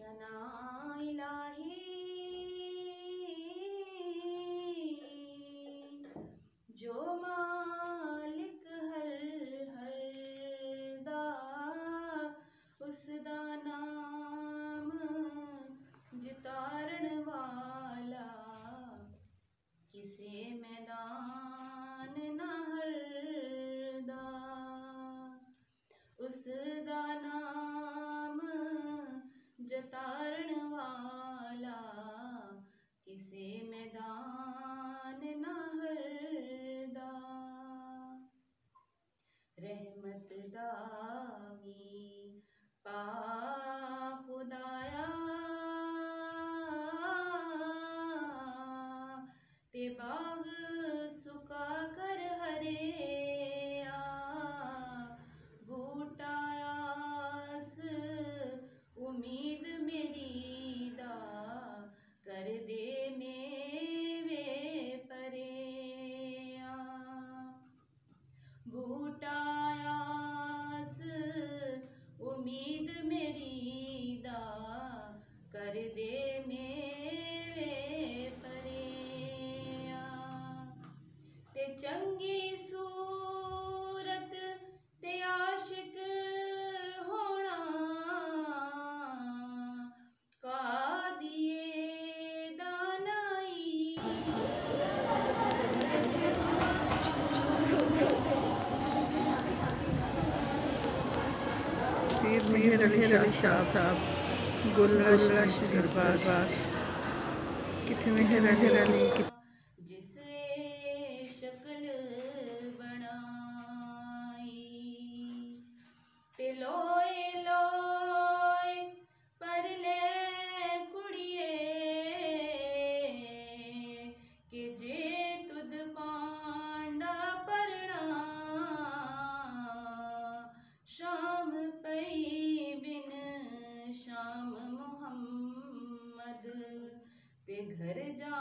सना इलाही जो मालिक हर दा उस दा नाम जितारण वाला किसे मैदान ना हरदा उस दा नाम जतारण वाला किसे मैदान ना हरदा रहमत दामी पा खुदाया ते बाग सुका कर हरेया बूटायास उम्मीद मेरी दा कर दे मेवे परेया बूटायास उम्मीद मेरी दा कर दे मेवे परेया ते चंगी सूरत ते आशिक होना का दिए दानाई पीर मेहर अली शाह साहब गुलरा दरबार किथे मेहर अली जिसे शक्ल बनाई ते लोए लोए पर ले कुड़िए के जे तुद पांडा परना शाम पई बिन शाम मोहम्मद ते घर जा